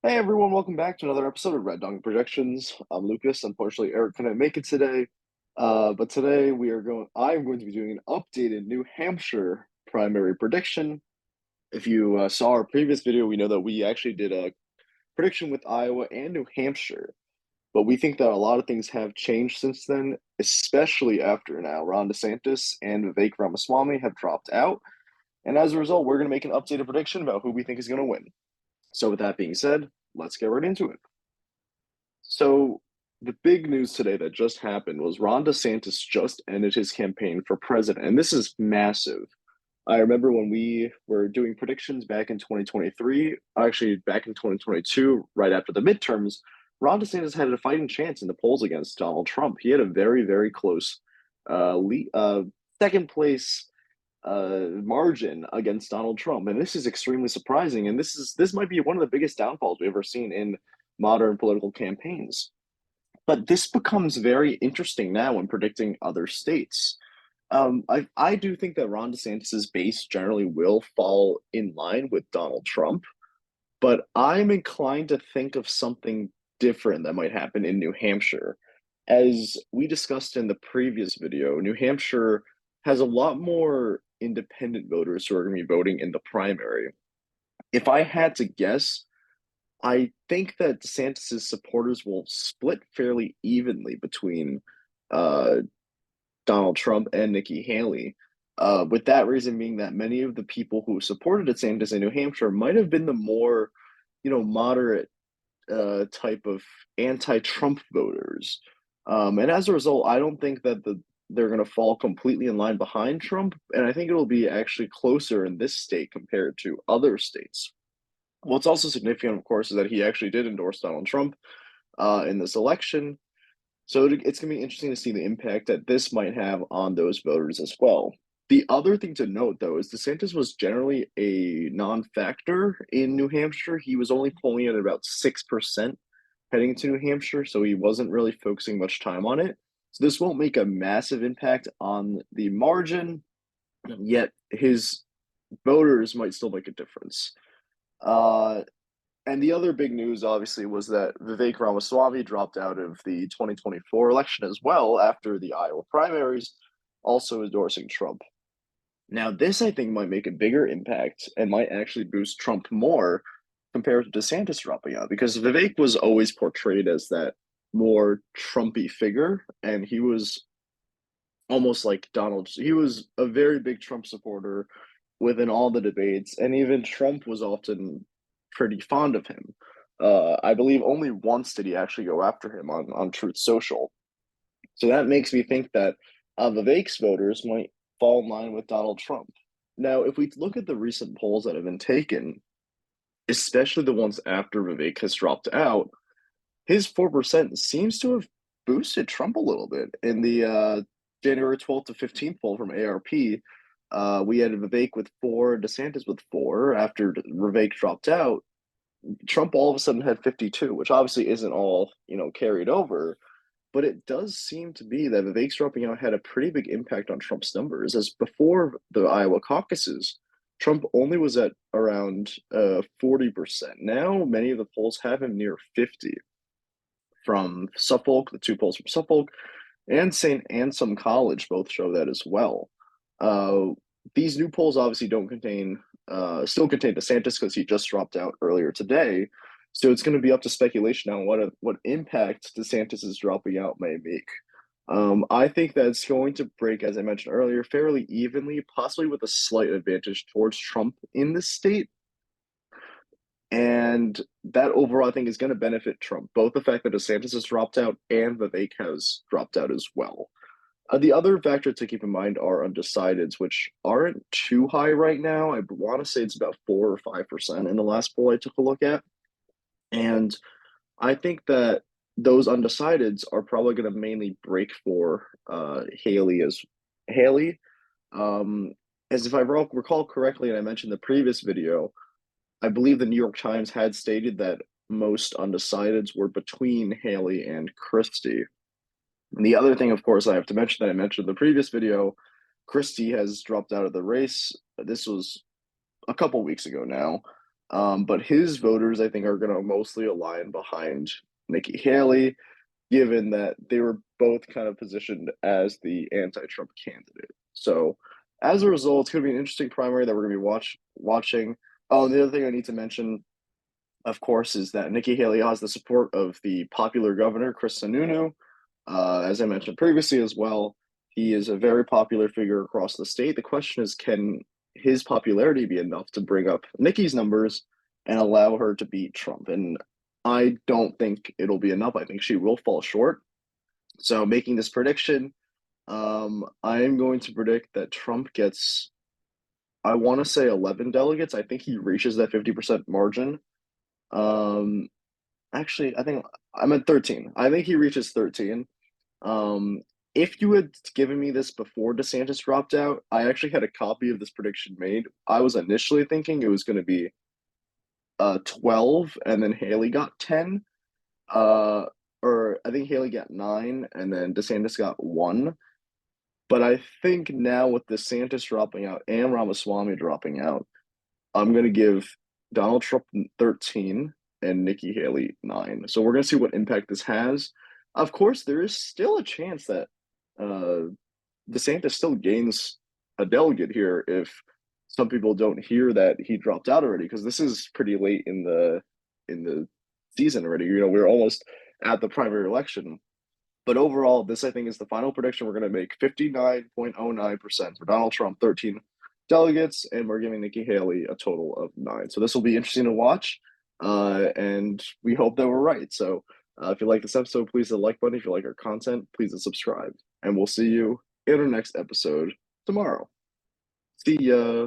Hey everyone, welcome back to another episode of Red Dog Projections. I'm Lucas. Unfortunately, Eric couldn't make it today. But today I'm going to be doing an updated New Hampshire primary prediction. If you saw our previous video, we know that we actually did a prediction with Iowa and New Hampshire. But we think that a lot of things have changed since then, especially after now Ron DeSantis and Vivek Ramaswamy have dropped out. And as a result, we're going to make an updated prediction about who we think is going to win. So with that being said, let's get right into it. So the big news today that just happened was Ron DeSantis just ended his campaign for president, and this is massive. I remember when we were doing predictions back in 2023, actually back in 2022, right after the midterms, Ron DeSantis had a fighting chance in the polls against Donald Trump. He had a very, very close second place margin against Donald Trump, and this is extremely surprising. And this might be one of the biggest downfalls we've ever seen in modern political campaigns. But this becomes very interesting now when predicting other states. I do think that Ron DeSantis's base generally will fall in line with Donald Trump, but I'm inclined to think of something different that might happen in New Hampshire. As we discussed in the previous video, New Hampshire has a lot more independent voters who are going to be voting in the primary. If I had to guess, I think that DeSantis' supporters will split fairly evenly between uh, Donald Trump and Nikki Haley. With that reason being that many of the people who supported DeSantis in New Hampshire might have been the more, moderate type of anti-Trump voters. And as a result, I don't think that they're going to fall completely in line behind Trump. And I think it'll be actually closer in this state compared to other states. What's also significant, of course, is that he actually did endorse Donald Trump in this election. So it's going to be interesting to see the impact that this might have on those voters as well. The other thing to note, though, is DeSantis was generally a non-factor in New Hampshire. He was only polling at about 6% heading to New Hampshire, so he wasn't really focusing much time on it. So this won't make a massive impact on the margin, yet his voters might still make a difference. Uh, and the other big news, obviously, was that Vivek Ramaswamy dropped out of the 2024 election as well after the Iowa primaries, also endorsing Trump. Now, this I think might make a bigger impact and might actually boost Trump more compared to DeSantis dropping out because Vivek was always portrayed as that more Trumpy figure, and he was almost like Donald. He was a very big Trump supporter within all the debates, and even Trump was often pretty fond of him. I believe only once did he actually go after him on Truth Social. So that makes me think that Vivek's voters might fall in line with Donald Trump. Now, if we look at the recent polls that have been taken, especially the ones after Vivek has dropped out, his 4% seems to have boosted Trump a little bit. In the January 12th to 15th poll from ARP, we had Vivek with 4, DeSantis with 4. After Vivek dropped out, Trump all of a sudden had 52, which obviously isn't all, carried over. But it does seem to be that Vivek's dropping out had a pretty big impact on Trump's numbers, as before the Iowa caucuses, Trump only was at around 40%. Now, many of the polls have him near 50 from Suffolk, the 2 polls from Suffolk, and St. Anselm College both show that as well. Uh, these new polls obviously don't contain, still contain DeSantis because he just dropped out earlier today. So it's going to be up to speculation on what impact DeSantis' dropping out may make. I think that's going to break, as I mentioned earlier, fairly evenly, possibly with a slight advantage towards Trump in this state. And that overall, I think, is going to benefit Trump, both the fact that DeSantis has dropped out and Vivek has dropped out as well. The other factor to keep in mind are undecideds, which aren't too high right now. I want to say it's about 4 or 5% in the last poll I took a look at. And I think that those undecideds are probably going to mainly break for Haley. Um, as if I recall correctly, and I mentioned the previous video, I believe the New York Times had stated that most undecideds were between Haley and Christie. And the other thing, of course, I have to mention that I mentioned in the previous video, Christie has dropped out of the race. This was a couple weeks ago now. But his voters, I think, are going to mostly align behind Nikki Haley, given that they were both kind of positioned as the anti-Trump candidate. So as a result, it's going to be an interesting primary that we're going to be watching. Oh, and the other thing I need to mention, of course, is that Nikki Haley has the support of the popular governor, Chris Sununu. As I mentioned previously as well, he is a very popular figure across the state. The question is, can his popularity be enough to bring up Nikki's numbers and allow her to beat Trump? And I don't think it'll be enough. I think she will fall short. So making this prediction, I am going to predict that Trump gets, I want to say 11 delegates. I think he reaches that 50% margin. Um, Actually, I think I'm at 13. I think he reaches 13. Um, if you had given me this before DeSantis dropped out, I actually had a copy of this prediction made. I was initially thinking it was going to be 12 and then Haley got 10. Uh, or I think Haley got 9 and then DeSantis got 1. But I think now with DeSantis dropping out and Ramaswamy dropping out, I'm going to give Donald Trump 13 and Nikki Haley 9. So we're going to see what impact this has. Of course, there is still a chance that uh, DeSantis still gains a delegate here if some people don't hear that he dropped out already, because this is pretty late in the season already. You know, we're almost at the primary election. But overall, this I think is the final prediction. We're going to make 59.09% for Donald Trump, 13 delegates, and we're giving Nikki Haley a total of 9. So this will be interesting to watch, and we hope that we're right. So if you like this episode, please hit the like button. If you like our content, please subscribe, and we'll see you in our next episode tomorrow. See ya.